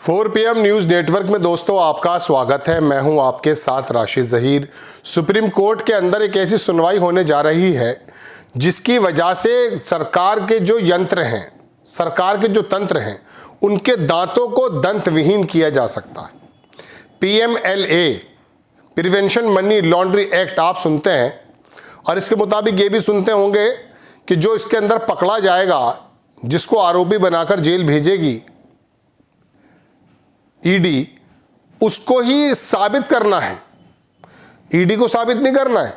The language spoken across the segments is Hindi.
4 PM न्यूज़ नेटवर्क में दोस्तों आपका स्वागत है। मैं हूं आपके साथ राशिद ज़हीर। सुप्रीम कोर्ट के अंदर एक ऐसी सुनवाई होने जा रही है जिसकी वजह से सरकार के जो यंत्र हैं, सरकार के जो तंत्र हैं, उनके दांतों को दंत विहीन किया जा सकता है। PMLA prevention money laundry act आप सुनते हैं और इसके मुताबिक ये भी सुनते होंगे कि जो इसके अंदर पकड़ा जाएगा, जिसको आरोपी बनाकर जेल भेजेगी ईडी, उसको ही साबित करना है। ईडी को साबित नहीं करना है,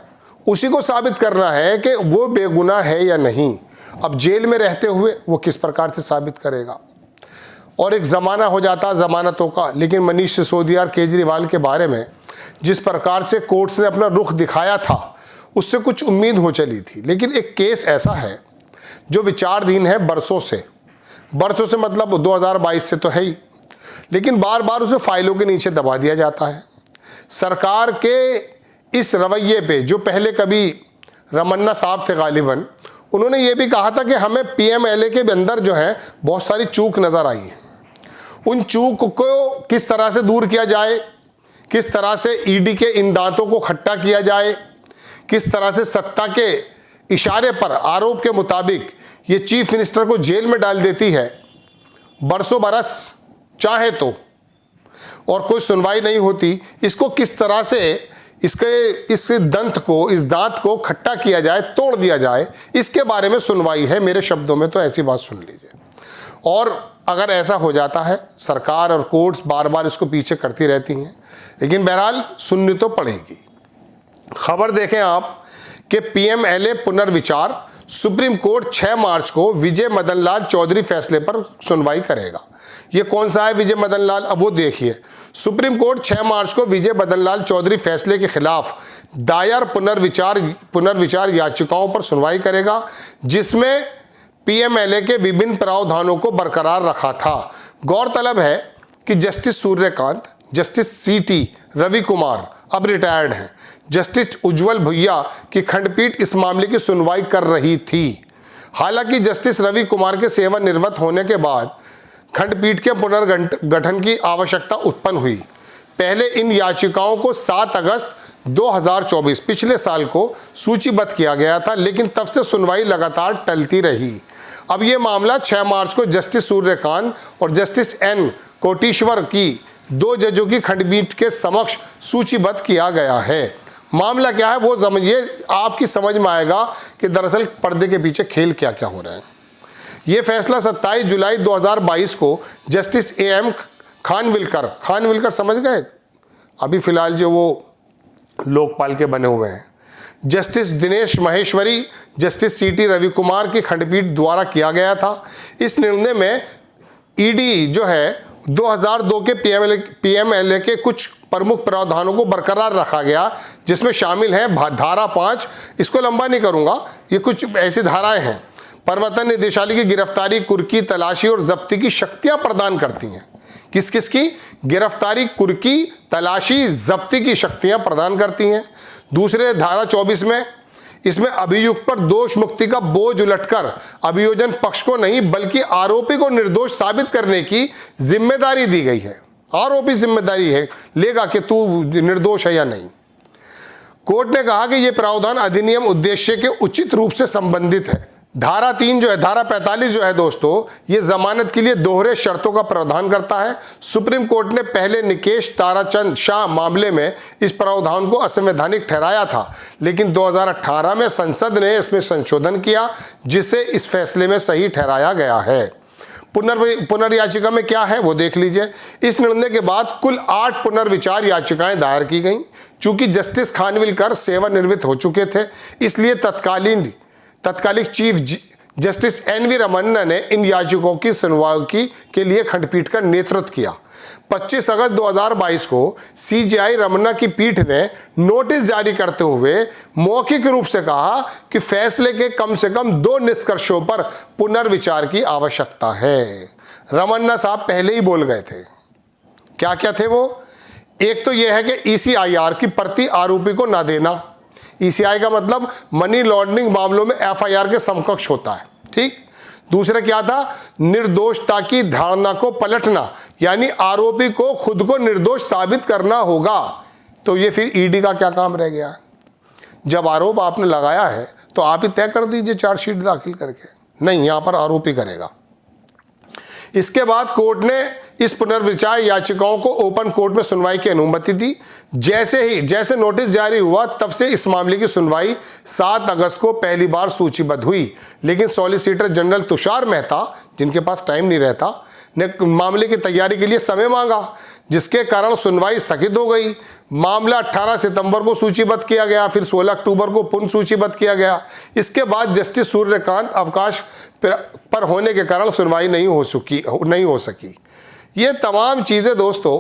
उसी को साबित करना है कि वो बेगुनाह है या नहीं। अब जेल में रहते हुए वो किस प्रकार से साबित करेगा। और एक ज़माना हो जाता है ज़मानतों का, लेकिन मनीष सिसोदिया और केजरीवाल के बारे में जिस प्रकार से कोर्ट्स ने अपना रुख दिखाया था, उससे कुछ उम्मीद हो चली थी। लेकिन एक केस ऐसा है जो विचाराधीन है बरसों से मतलब 2022 से तो है ही, लेकिन बार बार उसे फाइलों के नीचे दबा दिया जाता है। सरकार के इस रवैये पे, जो पहले कभी रमन्ना साहब थे गालिबन, उन्होंने ये भी कहा था कि हमें PMLA के अंदर जो है बहुत सारी चूक नज़र आई है। उन चूक को किस तरह से दूर किया जाए, किस तरह से ईडी के इन दांतों को खट्टा किया जाए, किस तरह से सत्ता के इशारे पर आरोप के मुताबिक ये चीफ मिनिस्टर को जेल में डाल देती है बरसों बरस चाहे तो, और कोई सुनवाई नहीं होती। इसको किस तरह से इस दांत को खट्टा किया जाए, तोड़ दिया जाए, इसके बारे में सुनवाई है। मेरे शब्दों में तो ऐसी बात सुन लीजिए। और अगर ऐसा हो जाता है, सरकार और कोर्ट्स बार बार इसको पीछे करती रहती हैं, लेकिन बहरहाल सुननी तो पड़ेगी। खबर देखें आप कि PMLA पुनर्विचार, सुप्रीम कोर्ट 6 मार्च को विजय मदन लाल चौधरी फैसले पर सुनवाई करेगा। ये कौन सा है विजय मदन लाल, अब वो देखिए। सुप्रीम कोर्ट 6 मार्च को विजय मदन लाल चौधरी फैसले के खिलाफ दायर पुनर्विचार याचिकाओं पर सुनवाई करेगा, जिसमें PMLA के विभिन्न प्रावधानों को बरकरार रखा था। गौरतलब है कि justice Suryakant, justice CT Ravi Kumar अब रिटायर्ड हैं, जस्टिस उज्जवल भुइया की खंडपीठ इस मामले की सुनवाई कर रही थी। हालांकि जस्टिस रवि कुमार के सेवानिवृत्त होने के बाद खंडपीठ के पुनर्गठन की आवश्यकता उत्पन्न हुई। पहले इन याचिकाओं को 7 अगस्त 2024 पिछले साल को सूचीबद्ध किया गया था, लेकिन तब से सुनवाई लगातार टलती रही। अब ये मामला 6 मार्च को जस्टिस सूर्यकांत और जस्टिस N कोटेश्वर की 2 जजों की खंडपीठ के समक्ष सूचीबद्ध किया गया है। मामला क्या है वो समझिए, आपकी समझ में आएगा कि दरअसल पर्दे के पीछे खेल क्या क्या हो रहा है। ये फैसला 27 जुलाई 2022 को जस्टिस AM खानविलकर समझ गए, अभी फिलहाल जो वो लोकपाल के बने हुए हैं, justice Dinesh Maheshwari, justice CT Ravi Kumar की खंडपीठ द्वारा किया गया था। इस निर्णय में ईडी जो है 2002 के PMLA के कुछ प्रमुख प्रावधानों को बरकरार रखा गया, जिसमें शामिल है धारा 5, इसको लंबा नहीं करूंगा, ये कुछ ऐसी धाराएं हैं। प्रवर्तन निदेशालय की गिरफ्तारी, कुर्की, तलाशी और जब्ती की शक्तियां प्रदान करती हैं। किस किस की? गिरफ्तारी, कुर्की, तलाशी, जब्ती की शक्तियां प्रदान करती हैं। दूसरे धारा 24 में, इसमें अभियुक्त पर दोष मुक्ति का बोझ उलटकर अभियोजन पक्ष को नहीं बल्कि आरोपी को निर्दोष साबित करने की जिम्मेदारी दी गई है। आरोपी जिम्मेदारी है लेगा कि तू निर्दोष है या नहीं। कोर्ट ने कहा कि यह प्रावधान अधिनियम उद्देश्य के उचित रूप से संबंधित है। धारा 3 जो है, धारा 45 जो है दोस्तों, ये जमानत के लिए दोहरे शर्तों का प्रावधान करता है। सुप्रीम कोर्ट ने पहले निकेश ताराचंद शाह मामले में इस प्रावधान को असंवैधानिक ठहराया था, लेकिन 2018 में संसद ने इसमें संशोधन किया, जिसे इस फैसले में सही ठहराया गया है। पुनर्याचिका में क्या है वो देख लीजिए। इस निर्णय के बाद कुल 8 पुनर्विचार याचिकाएं दायर की गईं। चूंकि जस्टिस खानविलकर सेवानिवृत्त हो चुके थे, इसलिए तत्कालिक चीफ जस्टिस NV रमन्ना ने इन याचिकाओं की सुनवाई के लिए खंडपीठ का नेतृत्व किया। 25 अगस्त 2022 को CJI रमन्ना की पीठ ने नोटिस जारी करते हुए मौखिक रूप से कहा कि फैसले के कम से कम 2 निष्कर्षों पर पुनर्विचार की आवश्यकता है। रमन्ना साहब पहले ही बोल गए थे। क्या क्या थे वो? एक तो यह है कि ECIR की प्रति आरोपी को ना देना। ECI का मतलब मनी लॉन्ड्रिंग मामलों में FIR के समकक्ष होता है, ठीक। दूसरा क्या था? निर्दोषता की धारणा को पलटना, यानी आरोपी को खुद को निर्दोष साबित करना होगा। तो ये फिर ईडी का क्या काम रह गया? जब आरोप आपने लगाया है तो आप ही तय कर दीजिए चार्जशीट दाखिल करके। नहीं, यहां पर आरोपी करेगा। इसके बाद कोर्ट ने इस पुनर्विचार याचिकाओं को ओपन कोर्ट में सुनवाई की अनुमति दी। जैसे नोटिस जारी हुआ तब से इस मामले की सुनवाई 7 अगस्त को पहली बार सूचीबद्ध हुई, लेकिन सॉलिसिटर जनरल तुषार मेहता, जिनके पास टाइम नहीं रहता, ने मामले की तैयारी के लिए समय मांगा, जिसके कारण सुनवाई स्थगित हो गई। मामला 18 सितंबर को सूचीबद्ध किया गया, फिर 16 अक्टूबर को पुनः सूचीबद्ध किया गया। इसके बाद जस्टिस सूर्यकांत अवकाश पर होने के कारण सुनवाई नहीं हो सकी। ये तमाम चीज़ें दोस्तों,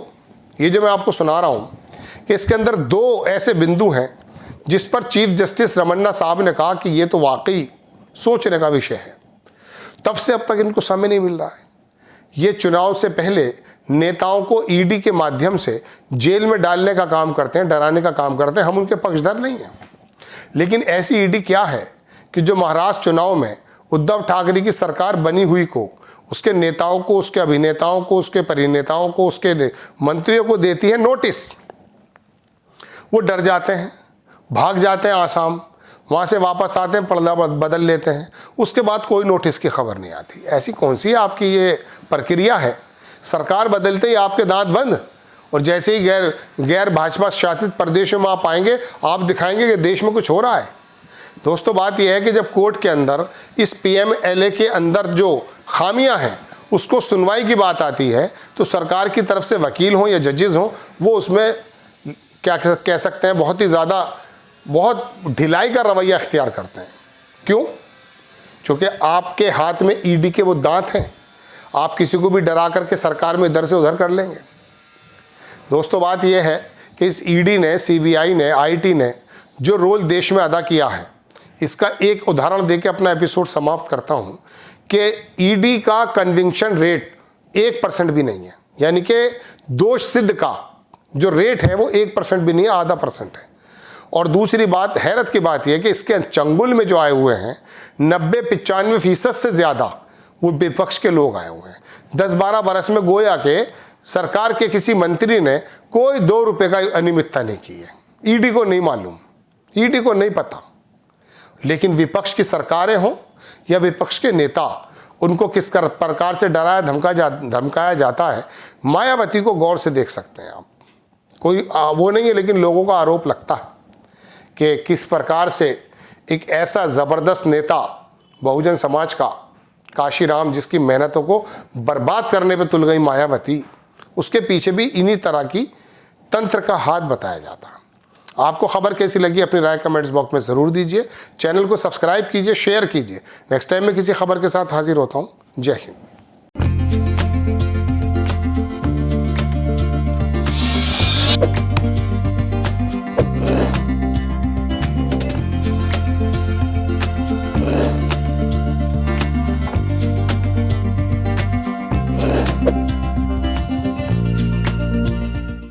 ये जो मैं आपको सुना रहा हूँ, कि इसके अंदर 2 ऐसे बिंदु हैं जिस पर चीफ जस्टिस रमन्ना साहब ने कहा कि ये तो वाकई सोचने का विषय है। तब से अब तक इनको समय नहीं मिल रहा है। ये चुनाव से पहले नेताओं को ईडी के माध्यम से जेल में डालने का काम करते हैं, डराने का काम करते हैं। हम उनके पक्षधर नहीं हैं, लेकिन ऐसी ईडी क्या है कि जो महाराष्ट्र चुनाव में उद्धव ठाकरे की सरकार बनी हुई को, उसके नेताओं को, उसके अभिनेताओं को, उसके परिनेताओं को, उसके मंत्रियों को देती है नोटिस। वो डर जाते हैं, भाग जाते हैं आसाम, वहाँ से वापस आते हैं, पर्दा बदल लेते हैं, उसके बाद कोई नोटिस की खबर नहीं आती। ऐसी कौन सी आपकी ये प्रक्रिया है? सरकार बदलते ही आपके दांत बंद, और जैसे ही गैर भाजपा शासित प्रदेशों में आप आएंगे, आप दिखाएंगे कि देश में कुछ हो रहा है। दोस्तों, बात यह है कि जब कोर्ट के अंदर इस पीएमएलए के अंदर जो खामियां हैं उसको सुनवाई की बात आती है, तो सरकार की तरफ से वकील हों या जजेस हों, वो उसमें क्या कह सकते हैं, बहुत ढिलाई का रवैया अख्तियार करते हैं। क्यों? क्योंकि आपके हाथ में ईडी के वो दांत हैं, आप किसी को भी डरा करके सरकार में इधर से उधर कर लेंगे। दोस्तों, बात यह है कि इस ईडी ने, सीबीआई ने, आईटी ने जो रोल देश में अदा किया है, इसका एक उदाहरण देके अपना एपिसोड समाप्त करता हूं कि ईडी का कन्विक्शन रेट 1% भी नहीं है। यानी कि दोष सिद्ध का जो रेट है वो 1% भी नहीं है, 0.5% है। और दूसरी बात, हैरत की बात यह है कि इसके चंगुल में जो आए हुए हैं 90-95% से ज़्यादा वो विपक्ष के लोग आए हुए हैं। 10-12 बरस में गोया के सरकार के किसी मंत्री ने कोई 2 रुपये का अनियमितता नहीं की है। ईडी को नहीं मालूम, ईडी को नहीं पता। लेकिन विपक्ष की सरकारें हों या विपक्ष के नेता, उनको किस प्रकार से डराया धमकाया जाता है, मायावती को गौर से देख सकते हैं आप। कोई वो नहीं है, लेकिन लोगों का आरोप लगता है कि किस प्रकार से एक ऐसा ज़बरदस्त नेता बहुजन समाज का, काशीराम, जिसकी मेहनतों को बर्बाद करने पे तुल गई मायावती, उसके पीछे भी इन्हीं तरह की तंत्र का हाथ बताया जाता है। आपको खबर कैसी लगी अपनी राय कमेंट्स बॉक्स में ज़रूर दीजिए। चैनल को सब्सक्राइब कीजिए, शेयर कीजिए। नेक्स्ट टाइम मैं किसी खबर के साथ हाजिर होता हूँ। जय हिंद।